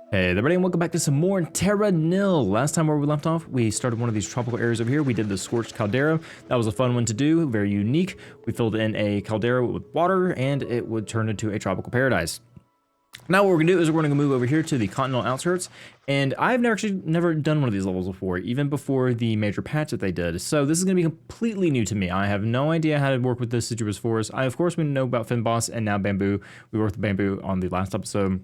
Hey everybody, and welcome back to some more Terra Nil. Last time where we left off, we started one of these tropical areas over here. We did the scorched caldera. That was a fun one to do, very unique. We filled in a caldera with water and it would turn into a tropical paradise. Now what we're gonna do is we're gonna move over here to the continental outskirts, and I've never done one of these levels before, even before the major patch that they did. So this is gonna be completely new to me. I have no idea how to work with this deciduous forest. Of course we know about fin boss and now bamboo. We worked with bamboo on the last episode.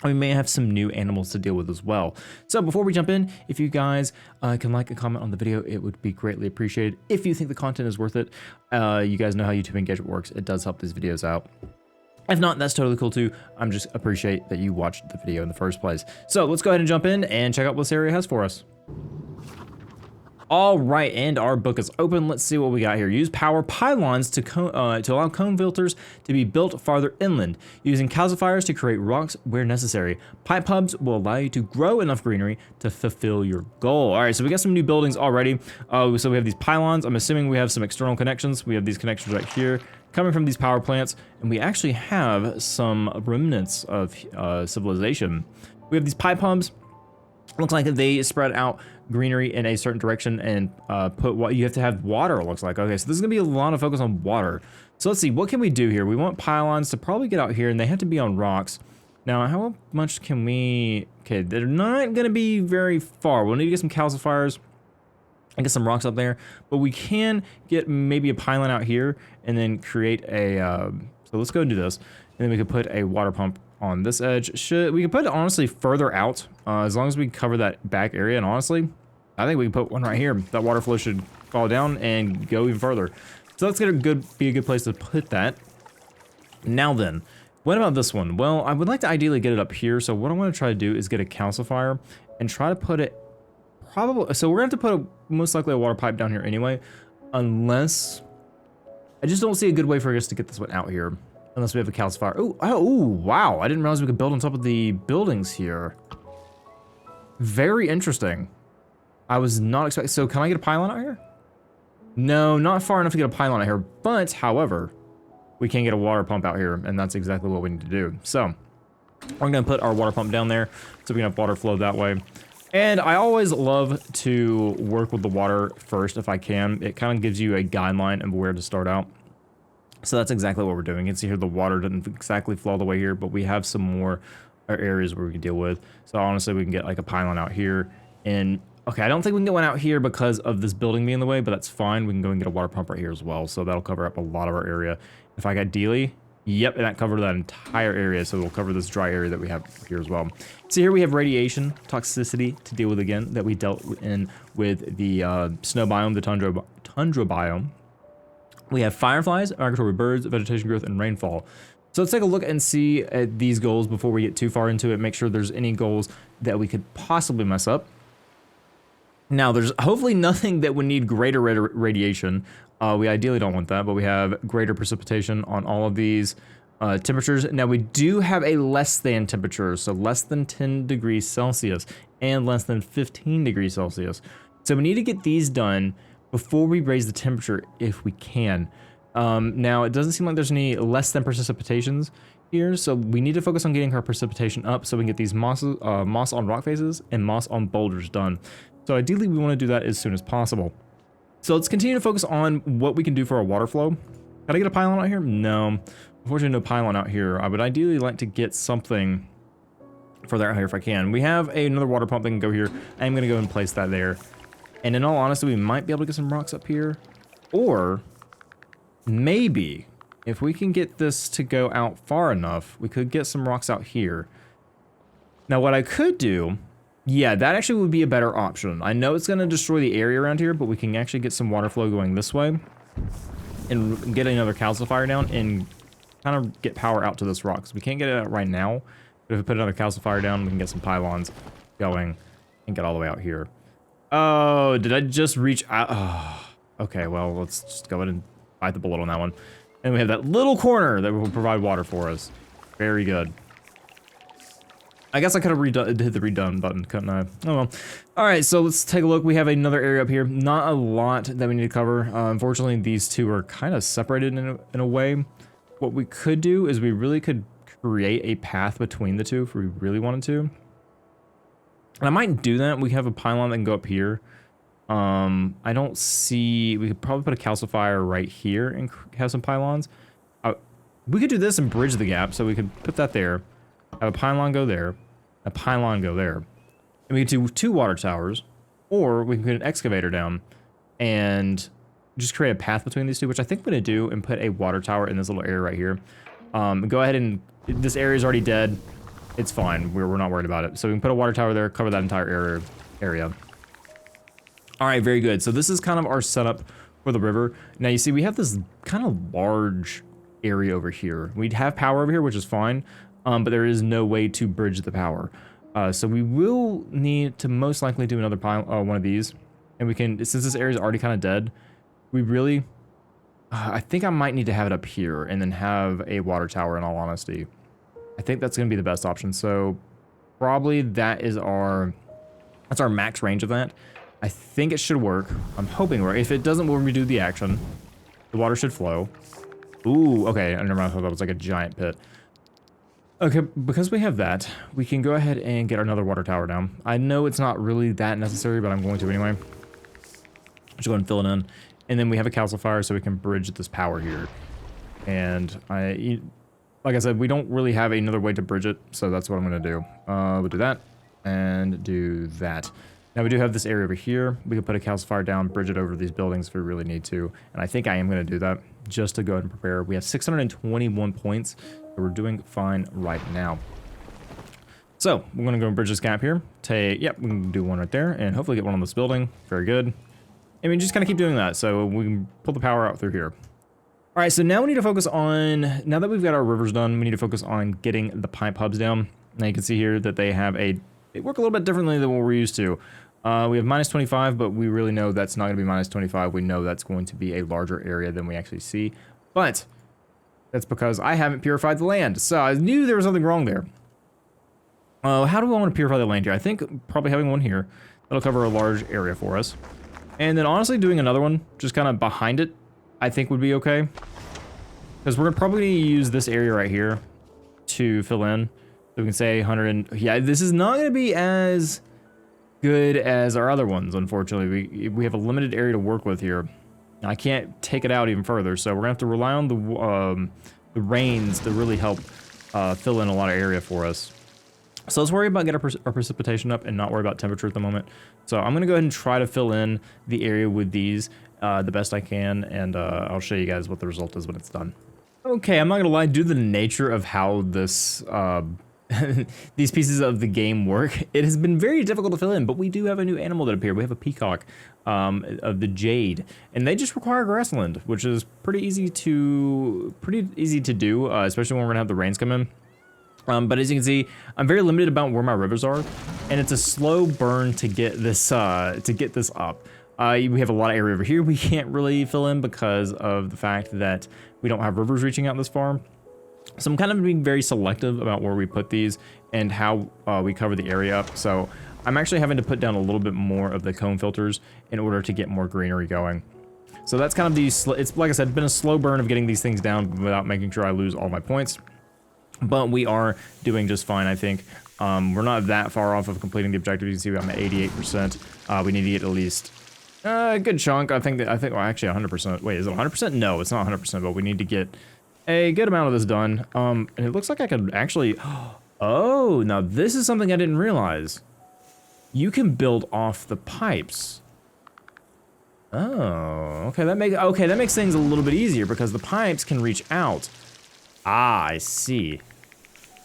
We may have some new animals to deal with as well. So before we jump in, if you guys can like and comment on the video, it would be greatly appreciated. If you think the content is worth it, you guys know how YouTube engagement works. It does help these videos out. If not, that's totally cool too. I'm just appreciate that you watched the video in the first place. So let's go ahead and jump in and check out what this area has for us. All right, and our book is open. Let's see what we got here. Use power pylons to allow cone filters to be built farther inland, using calcifiers to create rocks where necessary. Pipe hubs will allow you to grow enough greenery to fulfill your goal. All right, so we got some new buildings already. So we have these pylons. I'm assuming we have some external connections. We have these connections right here coming from these power plants, and we actually have some remnants of civilization. We have these pipe hubs. Looks like they spread out greenery in a certain direction and put what you have to have water, it looks like. Okay, so this is gonna be a lot of focus on water. So let's see, what can we do here? We want pylons to probably get out here, and they have to be on rocks. Now, how much can we... Okay, they're not gonna be very far. We'll need to get some calcifiers and get some rocks up there, but we can get maybe a pylon out here and then create a... so let's go and do this. And then we could put a water pump on this edge. We could put it honestly further out, as long as we cover that back area. And honestly, I think we can put one right here. That water flow should fall down and go even further. So that's gonna be a good place to put that. Now then, what about this one? Well, I would like to ideally get it up here. So what I want to try to do is get a calcifier and try to put it probably. So we're gonna have to put most likely a water pipe down here anyway, unless I just don't see a good way for us to get this one out here. Unless we have a calcifier. Oh, wow. I didn't realize we could build on top of the buildings here. Very interesting. I was not expecting. So can I get a pylon out here? No, not far enough to get a pylon out here. But, however, we can get a water pump out here. And that's exactly what we need to do. So, we're going to put our water pump down there so we can have water flow that way. And I always love to work with the water first if I can. It kind of gives you a guideline of where to start out. So that's exactly what we're doing. You can see here the water doesn't exactly flow all the way here, but we have some more areas where we can deal with. So honestly, we can get like a pylon out here. And okay, I don't think we can get one out here because of this building being in the way, but that's fine. We can go and get a water pump right here as well. So that'll cover up a lot of our area. If I got ideally, yep, and that covered that entire area. So we'll cover this dry area that we have here as well. So here we have radiation toxicity to deal with again that we dealt in with the snow biome, the tundra biome. We have fireflies, migratory birds, vegetation growth, and rainfall. So let's take a look and see at these goals before we get too far into it. Make sure there's any goals that we could possibly mess up. Now, there's hopefully nothing that would need greater radiation. We ideally don't want that, but we have greater precipitation on all of these temperatures. Now, we do have a less than temperature, so less than 10 degrees Celsius and less than 15 degrees Celsius. So we need to get these done before we raise the temperature if we can. Now, it doesn't seem like there's any less than precipitations here, so we need to focus on getting our precipitation up so we can get these moss on rock faces and moss on boulders done. So ideally, we want to do that as soon as possible. So let's continue to focus on what we can do for our water flow. Gotta get a pylon out here? No. Unfortunately, no pylon out here. I would ideally like to get something for that out here if I can. We have another water pump that can go here. I'm going to go and place that there. And in all honesty, we might be able to get some rocks up here. Or maybe if we can get this to go out far enough, we could get some rocks out here. Now, what I could do, yeah, that actually would be a better option. I know it's going to destroy the area around here, but we can actually get some water flow going this way and get another calcifier down and kind of get power out to this rock. So we can't get it out right now, but if we put another calcifier down, we can get some pylons going and get all the way out here. Oh, did I just reach out? Oh, okay, well, let's just go ahead and bite the bullet on that one. And we have that little corner that will provide water for us. Very good. I guess I could have hit the redone button, couldn't I? Oh well. All right, so let's take a look. We have another area up here. Not a lot that we need to cover. Unfortunately, these two are kind of separated in a way. What we could do is we really could create a path between the two if we really wanted to. And I might do that. We have a pylon that can go up here. I don't see... We could probably put a calcifier right here and have some pylons. We could do this and bridge the gap, so we could put that there. Have a pylon go there. A pylon go there. And we could do 2 water towers. Or we can put an excavator down and just create a path between these two, which I think I'm going to do, and put a water tower in this little area right here. Go ahead and... This area is already dead. It's fine. We're not worried about it. So we can put a water tower there, cover that entire area. All right, very good. So this is kind of our setup for the river. Now you see we have this kind of large area over here. We'd have power over here, which is fine, but there is no way to bridge the power. So we will need to most likely do another one of these. And we can, since this area is already kind of dead, we really... I think I might need to have it up here and then have a water tower, in all honesty. I think that's going to be the best option. So probably that's our max range of that. I think it should work. I'm hoping work. If it doesn't, we'll redo the action. The water should flow. Ooh, okay. I never mind. I thought that was like a giant pit. Okay, because we have that, we can go ahead and get another water tower down. I know it's not really that necessary, but I'm going to anyway. Just go ahead and fill it in. And then we have a calcifier so we can bridge this power here. And like I said, we don't really have another way to bridge it, so that's what I'm going to do. We'll do that and do that. Now we do have this area over here. We can put a calcifier down, bridge it over these buildings if we really need to. And I think I am going to do that just to go ahead and prepare. We have 621 points, so we're doing fine right now. So we're going to go and bridge this gap here. Yep, we can do one right there and hopefully get one on this building. Very good. And we just kind of keep doing that so we can pull the power out through here. All right, so now we need to focus on, now that we've got our rivers done, we need to focus on getting the pipe hubs down. Now you can see here that they work a little bit differently than what we're used to. We have minus 25, but we really know that's not going to be minus 25. We know that's going to be a larger area than we actually see. But that's because I haven't purified the land. So I knew there was something wrong there. How do we want to purify the land here? I think probably having one here. That'll cover a large area for us. And then honestly doing another one, just kind of behind it, I think would be okay. Because we're probably going to use this area right here to fill in. So we can say 100 yeah, this is not going to be as good as our other ones, unfortunately. We have a limited area to work with here. I can't take it out even further, so we're going to have to rely on the rains to really help fill in a lot of area for us. So let's worry about getting our precipitation up and not worry about temperature at the moment. So I'm going to go ahead and try to fill in the area with these the best I can, and I'll show you guys what the result is when it's done. Okay, I'm not going to lie, due to the nature of how this these pieces of the game work, it has been very difficult to fill in, but we do have a new animal that appeared. We have a peacock of the jade, and they just require grassland, which is pretty easy to do, especially when we're going to have the rains come in. But as you can see, I'm very limited about where my rivers are, and it's a slow burn to get this up. We have a lot of area over here we can't really fill in because of the fact that we don't have rivers reaching out this far. So I'm kind of being very selective about where we put these and how we cover the area up. So I'm actually having to put down a little bit more of the cone filters in order to get more greenery going. So that's kind of it's like I said, been a slow burn of getting these things down without making sure I lose all my points. But we are doing just fine, I think. We're not that far off of completing the objective. You can see I'm at 88%. We need to get at least a good chunk. I think well, actually 100%. Wait, is it 100%? No, it's not 100%, but we need to get a good amount of this done. And it looks like I could actually... Oh, now this is something I didn't realize. You can build off the pipes. Oh, okay, that makes things a little bit easier because the pipes can reach out. Ah, I see.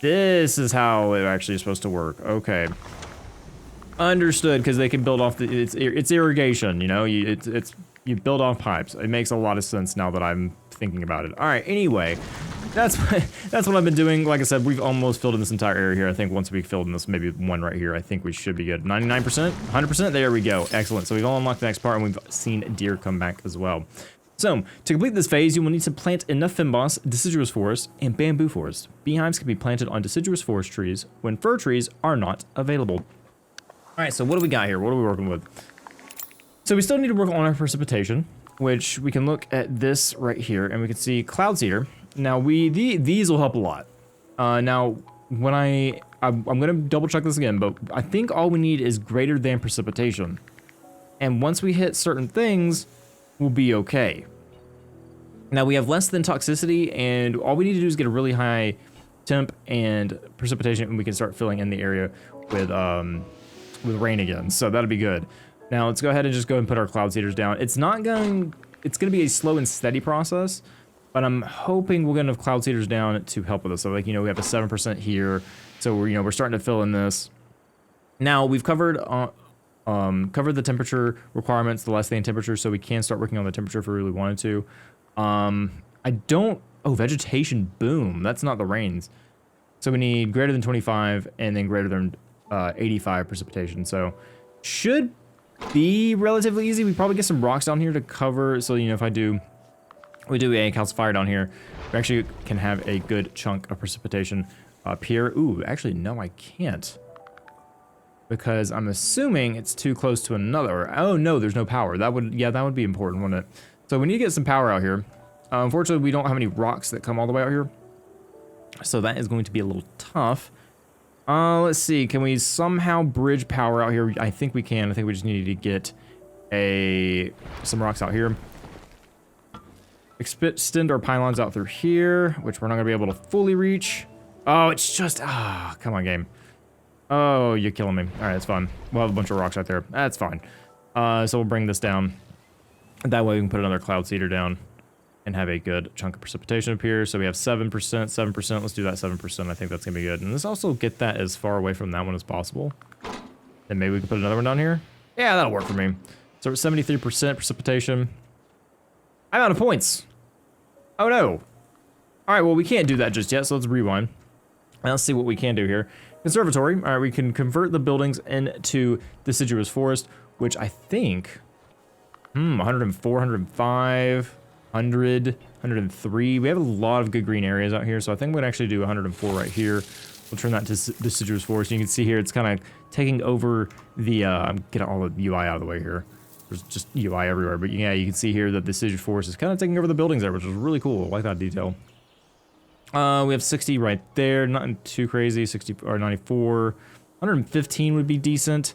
This is how it actually is supposed to work. Okay. Understood, because they can build off it's irrigation, you know, you build off pipes. It makes a lot of sense now that I'm thinking about it. All right, anyway, that's what I've been doing. Like I said, we've almost filled in this entire area here. I think once we filled in this, maybe one right here, I think we should be good. 99%, 100%, there we go. Excellent. So we've all unlocked the next part, and we've seen deer come back as well. So, to complete this phase, you will need to plant enough fynbos, deciduous forests, and bamboo forests. Beehives can be planted on deciduous forest trees when fir trees are not available. Alright, so what do we got here? What are we working with? So we still need to work on our precipitation, which we can look at this right here, and we can see cloud seeder. Now, these will help a lot. Now, when I I'm going to double check this again, but I think all we need is greater than precipitation. And once we hit certain things, we'll be okay. Now we have less than toxicity, and all we need to do is get a really high temp and precipitation, and we can start filling in the area with rain again. So that'll be good. Now let's go ahead and just go and put our cloud seeders down. It's going to be a slow and steady process, but I'm hoping we'll get enough cloud seeders down to help with us. So like, you know, we have a 7% here. So we're, you know, we're starting to fill in this. Now we've covered the temperature requirements, the less than temperature, so we can start working on the temperature if we really wanted to. Vegetation Boom. That's not the rains. So we need greater than 25 and then greater than 85 precipitation. So should be relatively easy. We probably get some rocks down here to cover. So, you know, if we do a calcifier down here, we actually can have a good chunk of precipitation up here. Ooh, actually, no, I can't. Because I'm assuming it's too close to another. Oh, no, there's no power. That would be important, wouldn't it? So we need to get some power out here. Unfortunately, we don't have any rocks that come all the way out here. So that is going to be a little tough. Let's see. Can we somehow bridge power out here? I think we can. I think we just need to get some rocks out here. Extend our pylons out through here, which we're not going to be able to fully reach. Oh, it's just... come on, game. Oh, you're killing me. All right, that's fine. We'll have a bunch of rocks right there. That's fine. So we'll bring this down. That way we can put another cloud seeder down and have a good chunk of precipitation up here. So we have 7%, 7%. Let's do that 7%. I think that's going to be good. And let's also get that as far away from that one as possible. And maybe we can put another one down here. Yeah, that'll work for me. So we're at 73% precipitation. I'm out of points. Oh, no. All right, well, we can't do that just yet, so let's rewind. Now let's see what we can do here. Conservatory. All right, we can convert the buildings into deciduous forest, which I think... 104, 105, 100, 103. We have a lot of good green areas out here, so I think we're gonna actually do 104 right here. We'll turn that to deciduous forest. You can see here it's kind of taking over the... get all the UI out of the way here. There's just UI everywhere, but yeah, you can see here that the deciduous forest is kind of taking over the buildings there, which is really cool. I like that detail. We have 60 right there, nothing too crazy. 60 or 94, 115 would be decent.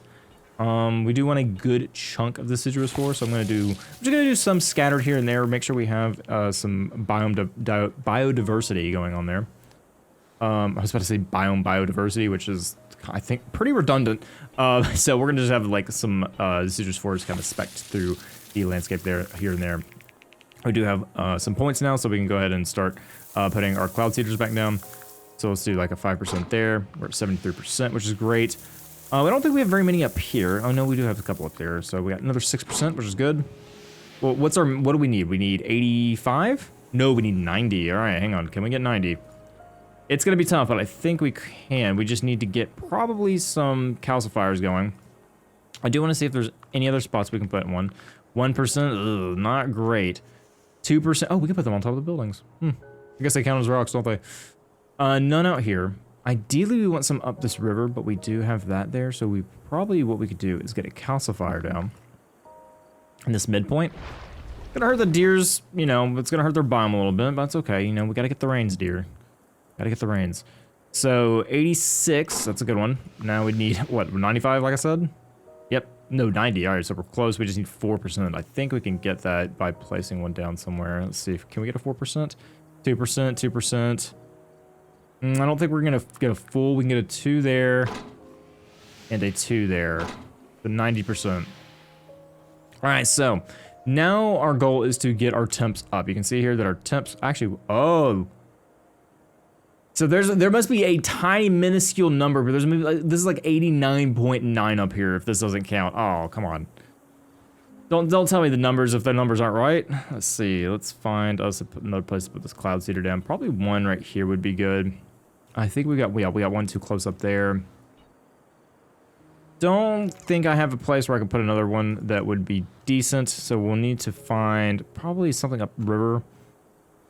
We do want a good chunk of deciduous forest, so I'm just gonna do some scattered here and there. Make sure we have some biodiversity going on there. I was about to say biodiversity, which is I think pretty redundant. So we're gonna just have like some deciduous forest kind of specked through the landscape there, here and there. We do have some points now, so we can go ahead and start putting our cloud seeders back down. So let's do like a 5% there. We're at 73%, which is great. I don't think we have very many up here. Oh no, we do have a couple up there. So we got another 6%, which is good. Well, what do we need? We need 85? No, we need 90. All right, hang on. Can we get 90? It's gonna be tough, but I think we can. We just need to get probably some calcifiers going. I do want to see if there's any other spots we can put in one. 1%, not great. 2%, oh, we can put them on top of the buildings. I guess they count as rocks, don't they? None out here. Ideally, we want some up this river, but we do have that there, so what we could do is get a calcifier down in this midpoint. Gonna hurt the deers, you know, it's gonna hurt their biome a little bit, but it's okay, you know, we gotta get the rains, deer. Gotta get the rains. So, 86, that's a good one. Now we need, what, 95, like I said? Yep, no, 90, alright, so we're close, we just need 4%. I think we can get that by placing one down somewhere. Let's see, can we get a 4%? 2%, 2%. I don't think we're gonna get a full. We can get a 2 there and a 2 there. The 90%. All right, so now our goal is to get our temps up. You can see here that our temps actually. Oh, so there must be a tiny minuscule number, but this is like 89.9 up here. If this doesn't count, oh come on. Don't tell me the numbers if the numbers aren't right. Let's see. Let's find us another place to put this cloud seeder down. Probably one right here would be good. I think we got one too close up there. Don't think I have a place where I can put another one that would be decent. So we'll need to find probably something up river.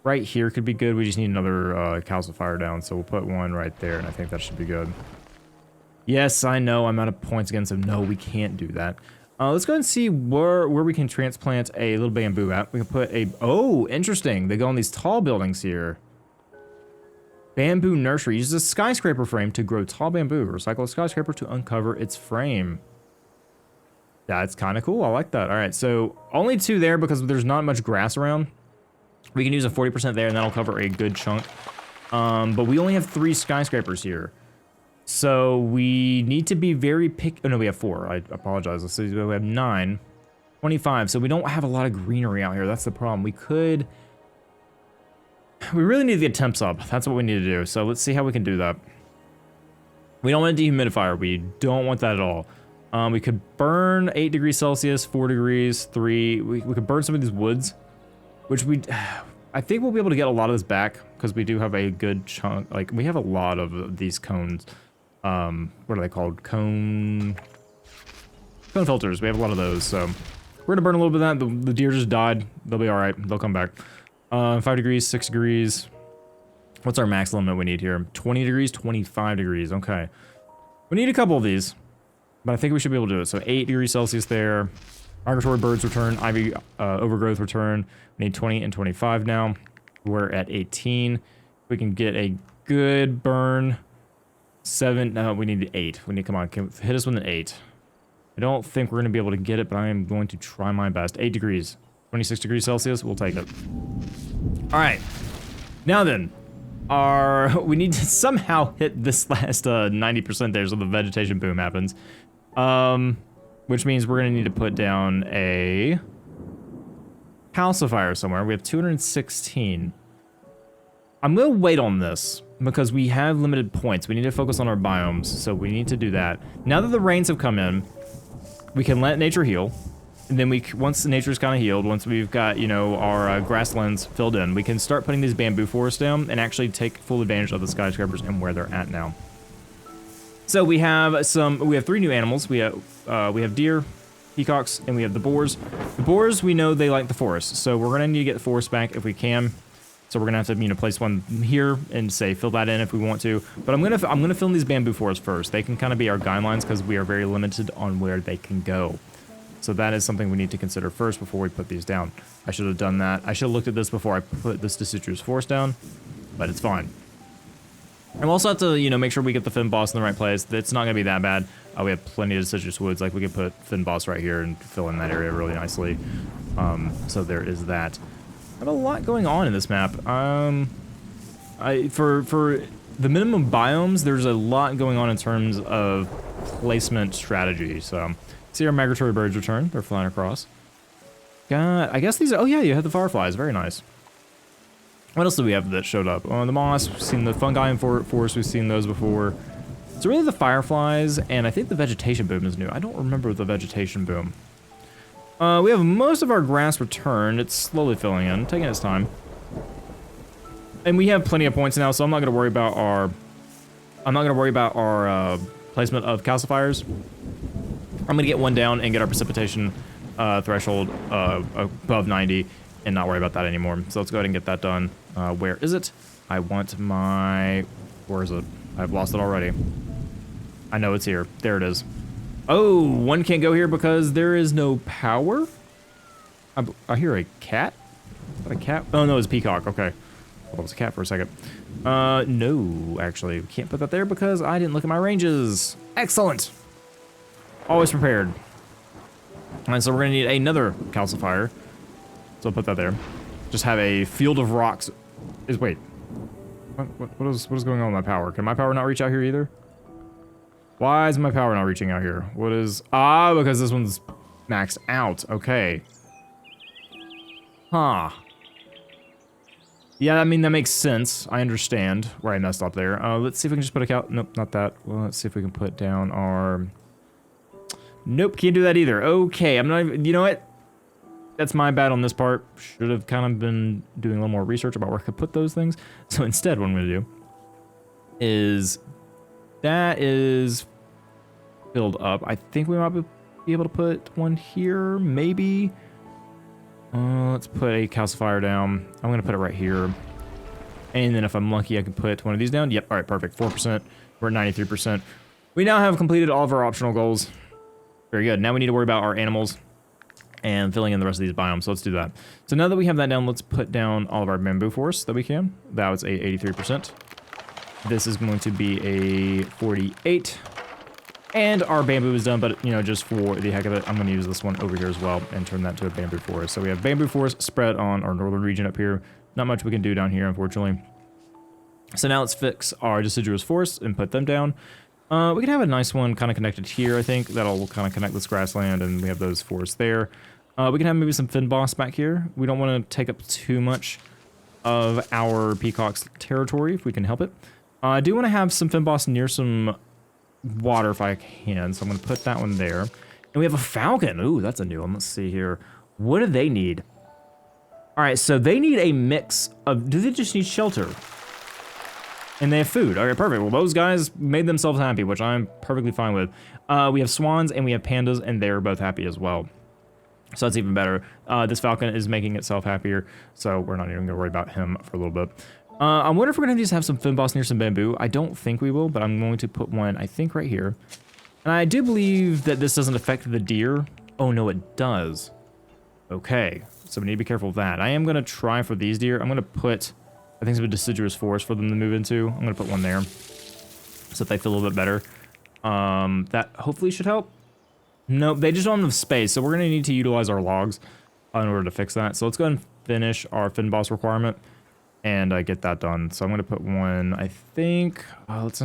Right here could be good. We just need another calcifier down. So we'll put one right there, and I think that should be good. Yes, I know I'm out of points again, so no, we can't do that. Let's go and see where we can transplant a little bamboo at. We can put oh, interesting. They go on these tall buildings here. Bamboo nursery uses a skyscraper frame to grow tall bamboo. Recycle a skyscraper to uncover its frame. That's kind of cool. I like that. All right, so only 2 there because there's not much grass around. We can use a 40% there, and that'll cover a good chunk. But we only have 3 skyscrapers here. So we need to be very picky. Oh, no, we have 4. I apologize. Let's see, we have 9. 25. So we don't have a lot of greenery out here. That's the problem. We really need to get temps up. That's what we need to do. So let's see how we can do that. We don't want a dehumidifier. We don't want that at all. We could burn 8 degrees Celsius, 4 degrees, 3. We could burn some of these woods, which I think we'll be able to get a lot of this back because we do have a good chunk. Like, we have a lot of these cones. What are they called? Cone filters. We have a lot of those. So we're gonna burn a little bit of that. The deer just died. They'll be all right. They'll come back. 5 degrees, 6 degrees. What's our max limit we need here? 20 degrees, 25 degrees. Okay. We need a couple of these, but I think we should be able to do it. So 8 degrees Celsius there. Migratory birds return. Ivy overgrowth return. We need 20 and 25 now. We're at 18. We can get a good burn. 7. No, we need 8. We need, come on, hit us with an 8. I don't think we're going to be able to get it, but I am going to try my best. 8 degrees. 26 degrees Celsius. We'll take it. All right. Now then, we need to somehow hit this last 90% there so the vegetation boom happens. Which means we're going to need to put down a calcifier somewhere. We have 216. I'm going to wait on this because we have limited points. We need to focus on our biomes, so we need to do that. Now that the rains have come in, we can let nature heal. And then once nature's kind of healed, once we've got, you know, our grasslands filled in, we can start putting these bamboo forests down and actually take full advantage of the skyscrapers and where they're at now. So we have 3 new animals. We have deer, peacocks, and we have the boars. The boars, we know they like the forest, so we're gonna need to get the forest back if we can. So we're gonna have to, you know, place one here and say fill that in if we want to. But I'm gonna fill in these bamboo forests first. They can kind of be our guidelines because we are very limited on where they can go. So that is something we need to consider first before we put these down. I should have done that. I should have looked at this before I put this deciduous forest down, but it's fine. And we'll also have to, you know, make sure we get the fin boss in the right place. It's not gonna be that bad. We have plenty of deciduous woods. Like we could put fin boss right here and fill in that area really nicely. So there is that. I have a lot going on in this map. For the minimum biomes, there's a lot going on in terms of placement strategy. So see our migratory birds return. They're flying across. God, I guess these are, oh yeah, you have the fireflies. Very nice. What else do we have that showed up? The moss, we've seen the fungi and forest, we've seen those before. So really the fireflies, and I think the vegetation boom is new. I don't remember the vegetation boom. We have most of our grass returned. It's slowly filling in, taking its time. And we have plenty of points now, so I'm not gonna worry about our placement of calcifiers. I'm gonna get one down and get our precipitation threshold above 90 and not worry about that anymore. So let's go ahead and get that done. Where is it? I want my, where is it? I've lost it already. I know it's here. There it is. Oh, one can't go here because there is no power? I hear a cat? Is that a cat? Oh no, it's a peacock. Okay. Well, it was a cat for a second. No, actually, we can't put that there because I didn't look at my ranges. Excellent. Always prepared. And so we're gonna need another calcifier. So I'll put that there. Just have a field of rocks. Wait. What is going on with my power? Can my power not reach out here either? Why is my power not reaching out here? What is... Ah, because this one's maxed out. Okay. Huh. Yeah, I mean, that makes sense. I understand where I messed up there. Let's see if we can just put a Nope, not that. Well, let's see if we can put down our... Nope, can't do that either. Okay, I'm not even... You know what? That's my bad on this part. Should have kind of been doing a little more research about where I could put those things. So instead, what I'm going to do is... That is filled up. I think we might be able to put one here, maybe. Let's put a calcifier down. I'm going to put it right here. And then if I'm lucky, I can put one of these down. Yep, all right, perfect. 4%. We're at 93%. We now have completed all of our optional goals. Very good. Now we need to worry about our animals and filling in the rest of these biomes. So let's do that. So now that we have that down, let's put down all of our bamboo forests that we can. That was a 83%. This is going to be a 48. And our bamboo is done, but, you know, just for the heck of it, I'm going to use this one over here as well and turn that to a bamboo forest. So we have bamboo forest spread on our northern region up here. Not much we can do down here, unfortunately. So now let's fix our deciduous forests and put them down. We can have a nice one kind of connected here, I think. That'll kind of connect this grassland, and we have those forests there. We can have maybe some fynbos back here. We don't want to take up too much of our peacock's territory, if we can help it. I do want to have some fynbos near some water if I can, so I'm going to put that one there. And we have a falcon. Ooh, that's a new one. Let's see here. What do they need? All right, so they need a mix of... Do they just need shelter? And they have food. All right, perfect. Well, those guys made themselves happy, which I'm perfectly fine with. We have swans and we have pandas, and they're both happy as well. So that's even better. This falcon is making itself happier, so we're not even going to worry about him for a little bit. I wonder if we're going to just have some fynbos near some bamboo. I don't think we will, but I'm going to put one, I think, right here. And I do believe that this doesn't affect the deer. Oh, no, it does. Okay, so we need to be careful of that. I am going to try for these deer. I'm going to put, I think, some deciduous forest for them to move into. I'm going to put one there so that they feel a little bit better. That hopefully should help. Nope, they just don't have enough space, so we're going to need to utilize our logs in order to fix that. So let's go ahead and finish our fynbos requirement and get that done. So I'm going to put one, I think, let's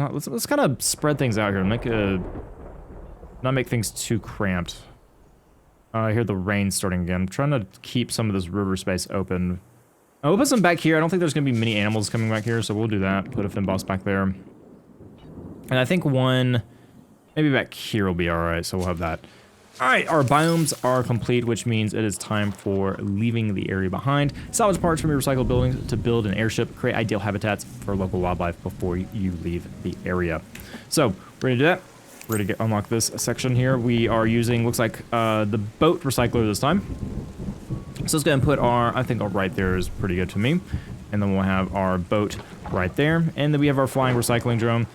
kind of spread things out here and not make things too cramped. I hear the rain starting again. I'm trying to keep some of this river space open. We'll put some back here. I don't think there's going to be many animals coming back here, so we'll do that. Put a fynbos back there. And I think one, maybe back here will be all right, so we'll have that. All right, our biomes are complete, which means it is time for leaving the area behind. Salvage parts from your recycled buildings to build an airship. Create ideal habitats for local wildlife before you leave the area. So we're going to do that. We're going to unlock this section here. We are using, looks like, the boat recycler this time. So let's go ahead and put our, I think our right there is pretty good to me. And then we'll have our boat right there. And then we have our flying recycling drone.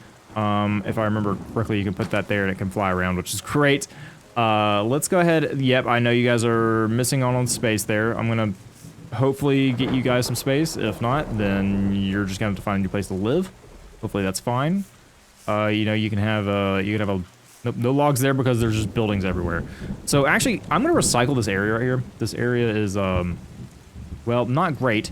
If I remember correctly, you can put that there and it can fly around, which is great. Let's go ahead. Yep, I know you guys are missing out on space there. I'm going to hopefully get you guys some space. If not, then you're just going to have to find a new place to live. Hopefully that's fine. You know, you can have no logs there because there's just buildings everywhere. So actually, I'm going to recycle this area right here. This area is, well, not great.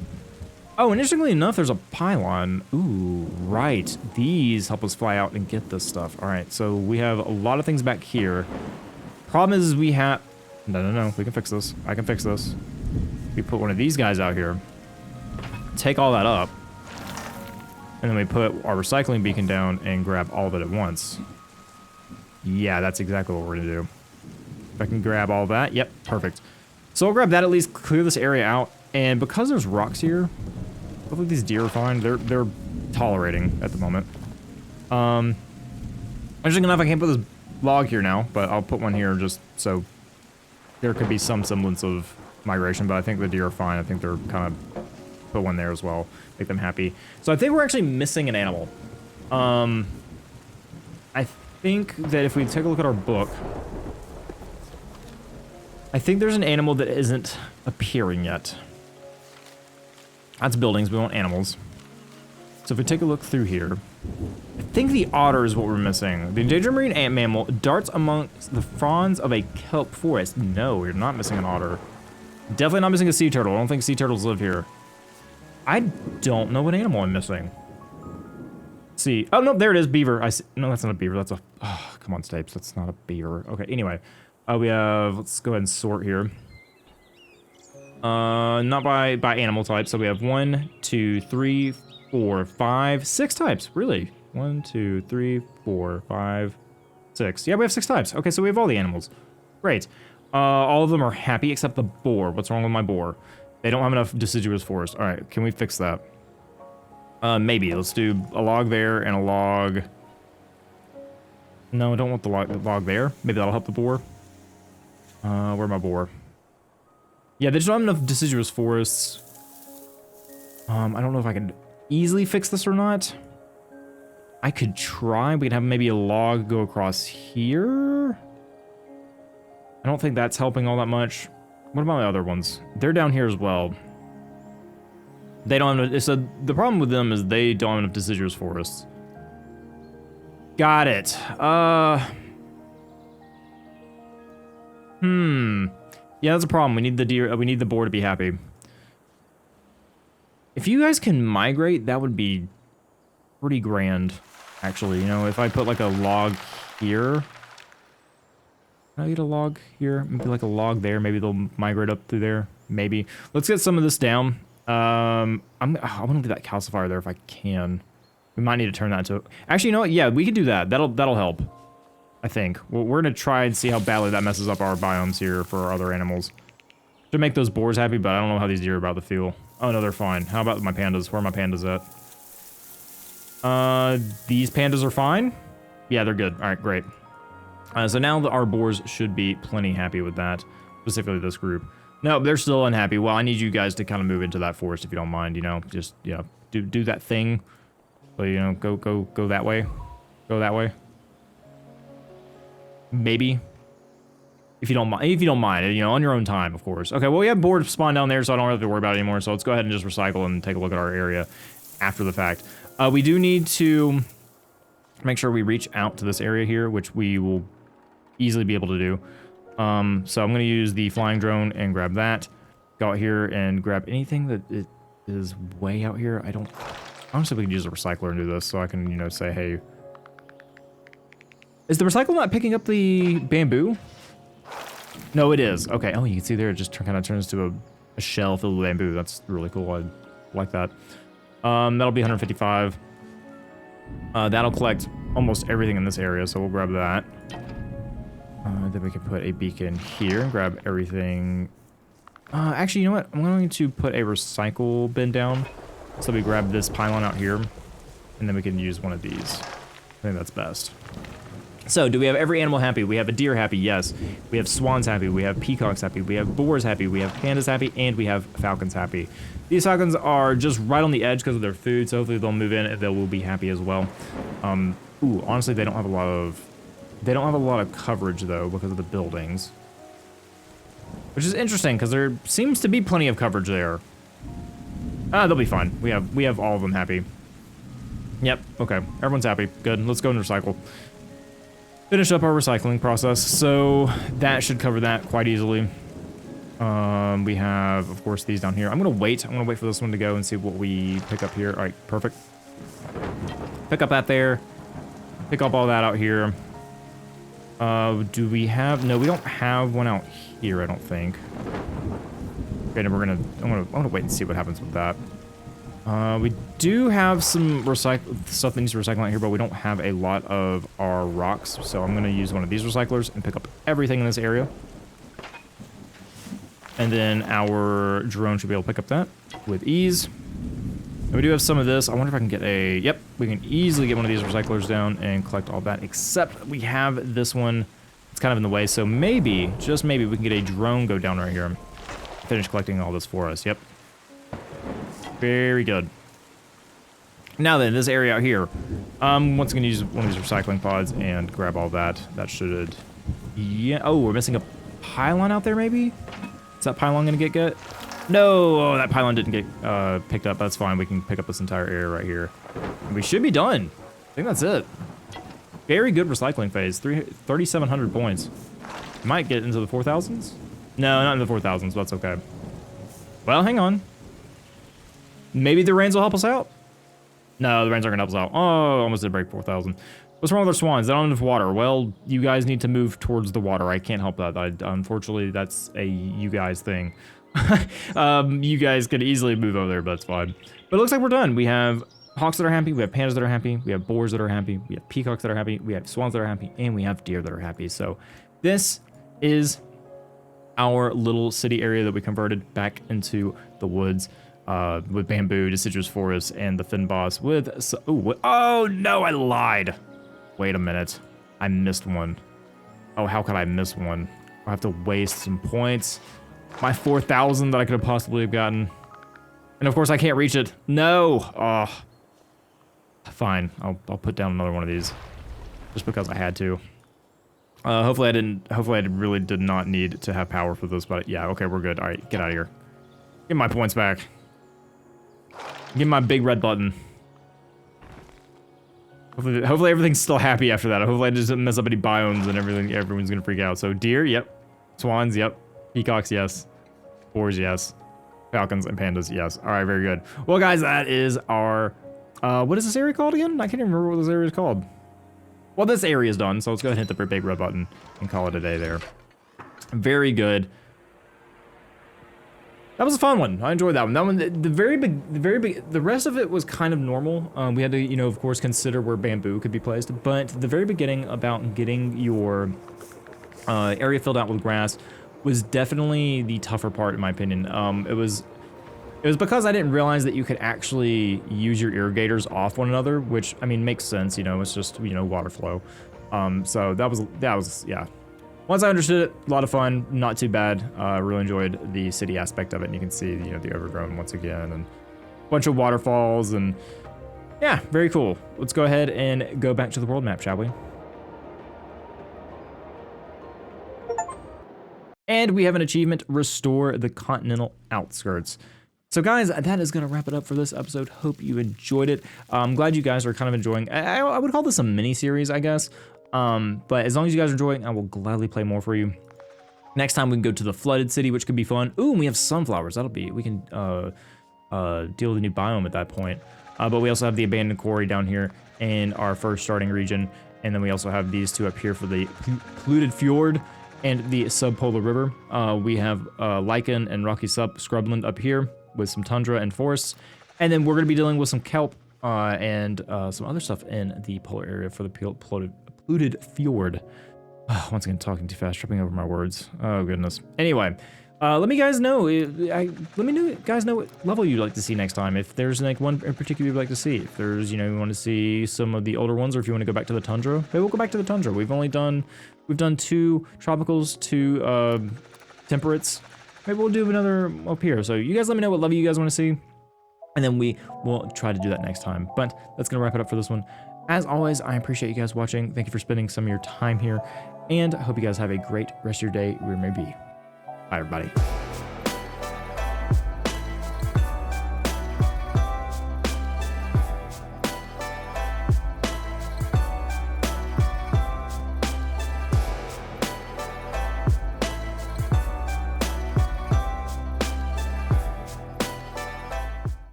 Oh, and interestingly enough, there's a pylon. Ooh, right. These help us fly out and get this stuff. All right, so we have a lot of things back here. Problem is we have... No. We can fix this. I can fix this. We put one of these guys out here. Take all that up. And then we put our recycling beacon down and grab all of it at once. Yeah, that's exactly what we're going to do. If I can grab all that. Yep, perfect. So I'll grab that, at least clear this area out. And because there's rocks here, hopefully these deer are fine. They're tolerating at the moment. Interesting enough, I can't put this log here now, but I'll put one here just so there could be some semblance of migration, but I think the deer are fine. I think they're kind of put one there as well, make them happy. So I think we're actually missing an animal. I think that if we take a look at our book, I think there's an animal that isn't appearing yet. That's buildings, we want animals. So if we take a look through here, I think the otter is what we're missing. The endangered marine ant mammal darts amongst the fronds of a kelp forest. No, we're not missing an otter. Definitely not missing a sea turtle. I don't think sea turtles live here. I don't know what animal I'm missing. Let's see. Oh, no, there it is. Beaver. I see. No, that's not a beaver. That's a... Oh, come on, Stapes. That's not a beaver. Okay, anyway. We have... Let's go ahead and sort here. Not by animal type. So we have 1, 2, 3, 4, 5, 6 types. Really? 1, 2, 3, 4, 5, 6. Yeah, we have 6 types. Okay, so we have all the animals. Great. All of them are happy except the boar. What's wrong with my boar? They don't have enough deciduous forest. All right, can we fix that? Maybe. Let's do a log there and a log... No, I don't want the log there. Maybe that'll help the boar. Where's my boar? Yeah, they just don't have enough deciduous forests. I don't know if I can easily fix this or not. I could try. We could have maybe a log go across here. I don't think that's helping all that much. What about the other ones? They're down here as well. They don't have enough, so the problem with them is they don't have enough deciduous forests. Got it. Yeah, that's a problem. We need the deer. We need the boar to be happy. If you guys can migrate, that would be pretty grand, actually. You know, if I put like a log here. Can I get a log here? Maybe like a log there. Maybe they'll migrate up through there. Maybe. Let's get some of this down. I want to do that calcifier there if I can. We might need to turn that into... Actually, you know what? Yeah, we can do that. That'll help. I think. We're going to try and see how badly that messes up our biomes here for our other animals. Should make those boars happy, but I don't know how these deer are about to feel. Oh, no, they're fine. How about my pandas? Where are my pandas at? These pandas are fine? Yeah, they're good. All right, great. So now our boars should be plenty happy with that, specifically this group. No, they're still unhappy. Well, I need you guys to kind of move into that forest if you don't mind, you know, just, you know, do that thing. So, you know, go that way. Go that way. Maybe. If you don't mind, you know, on your own time, of course. Okay, well, we have board spawn down there, so I don't have to worry about it anymore. So let's go ahead and just recycle and take a look at our area after the fact. We do need to make sure we reach out to this area here, which we will easily be able to do. So I'm going to use the flying drone and grab that. Go out here and grab anything that is way out here. Honestly, we can use a recycler and do this, so I can, you know, say, hey. Is the recycle not picking up the bamboo? No, it is. Okay. Oh, you can see there, it just kind of turns to a shell filled with bamboo. That's really cool. I like that. That'll be 155. That'll collect almost everything in this area, so we'll grab that. Then we can put a beacon here and grab everything. Actually, you know what? I'm going to put a recycle bin down. So we grab this pylon out here, and then we can use one of these. I think that's best. So, do we have every animal happy? We have a deer happy, yes. We have swans happy, we have peacocks happy, we have boars happy, we have pandas happy, and we have falcons happy. These falcons are just right on the edge because of their food, so hopefully they'll move in and they will be happy as well. Ooh, honestly, they don't have a lot of coverage though because of the buildings. Which is interesting because there seems to be plenty of coverage there. They'll be fine. We have all of them happy. Yep, okay. Everyone's happy. Good. Let's go and recycle. Finish up our recycling process, so that should cover that quite easily. We have, of course, these down here. I'm gonna wait for this one to go and see what we pick up here. All right, perfect. Pick up that there. Pick up all that out here. Do we have? No, we don't have one out here. I don't think. Okay, then I'm gonna wait and see what happens with that. We do have some stuff that needs to recycle out here, but we don't have a lot of our rocks, so I'm gonna use one of these recyclers and pick up everything in this area. And then our drone should be able to pick up that with ease. And we do have some of this. I wonder if I can get a... Yep, we can easily get one of these recyclers down and collect all that, except we have this one. It's kind of in the way, so maybe, just maybe, we can get a drone go down right here and finish collecting all this for us. Yep. Very good. Now then, this area out here. Once again, use one of these recycling pods and grab all that. That should... Yeah. Oh, we're missing a pylon out there, maybe? Is that pylon gonna get? No! Oh, that pylon didn't get picked up. That's fine. We can pick up this entire area right here. And we should be done. I think that's it. Very good recycling phase. 3,700 points. Might get into the 4,000s? No, not in the 4,000s. That's okay. Well, hang on. Maybe the rains will help us out? No, the rains aren't gonna help us out. Oh, almost did break 4,000. What's wrong with our swans? They don't have enough water. Well, you guys need to move towards the water. I can't help that. Unfortunately, that's a you guys thing. You guys could easily move over there, but that's fine. But it looks like we're done. We have hawks that are happy. We have pandas that are happy. We have boars that are happy. We have peacocks that are happy. We have swans that are happy. And we have deer that are happy. So this is our little city area that we converted back into the woods. With bamboo, deciduous forest, and the fin boss with... Oh, no, I lied. Wait a minute. I missed one. Oh, how could I miss one? I have to waste some points. My 4,000 that I could have possibly have gotten. And of course, I can't reach it. No. Oh. Fine. I'll put down another one of these. Just because I had to. Hopefully I really did not need to have power for this, but yeah, okay, we're good. All right, get out of here. Get my points back. Give me my big red button. Hopefully everything's still happy after that. Hopefully I just didn't mess up any biomes and everything. Everyone's gonna freak out. So deer, yep. Swans, yep. Peacocks, yes. Boars, yes. Falcons and pandas, yes. All right, very good. Well, guys, that is our... what is this area called again? I can't even remember what this area is called. Well, this area is done, so let's go ahead and hit the big red button and call it a day there. Very good. That was a fun one. I enjoyed that one. That one, the rest of it was kind of normal. We had to, you know, of course, consider where bamboo could be placed. But the very beginning about getting your area filled out with grass was definitely the tougher part, in my opinion. It was because I didn't realize that you could actually use your irrigators off one another, which, I mean, makes sense. You know, it's just, you know, water flow. So that was, yeah. Once I understood it, a lot of fun, not too bad. I really enjoyed the city aspect of it, and you can see, you know, the overgrown once again, and a bunch of waterfalls, and yeah, very cool. Let's go ahead and go back to the world map, shall we? And we have an achievement, Restore the Continental Outskirts. So guys, that is going to wrap it up for this episode. Hope you enjoyed it. I'm glad you guys are kind of enjoying. I would call this a mini-series, I guess. But as long as you guys are enjoying, I will gladly play more for you. Next time we can go to the flooded city, which could be fun. Ooh, and we have sunflowers. That'll be, we can deal with a new biome at that point. But we also have the abandoned quarry down here in our first starting region. And then we also have these two up here for the polluted fjord and the subpolar river. We have lichen and rocky scrubland up here with some tundra and forests. And then we're going to be dealing with some kelp and some other stuff in the polar area for the polluted fjord. Once again, talking too fast, tripping over my words. Oh goodness. Anyway, let me guys know. Let me guys know what level you'd like to see next time. If there's like one in particular you'd like to see. If there's, you know, you want to see some of the older ones, or if you want to go back to the tundra, maybe we'll go back to the tundra. We've done 2 tropicals, 2 temperates. Maybe we'll do another up here. So you guys let me know what level you guys want to see, and then we will try to do that next time. But that's gonna wrap it up for this one. As always, I appreciate you guys watching. Thank you for spending some of your time here, and I hope you guys have a great rest of your day where it may be. Bye, everybody.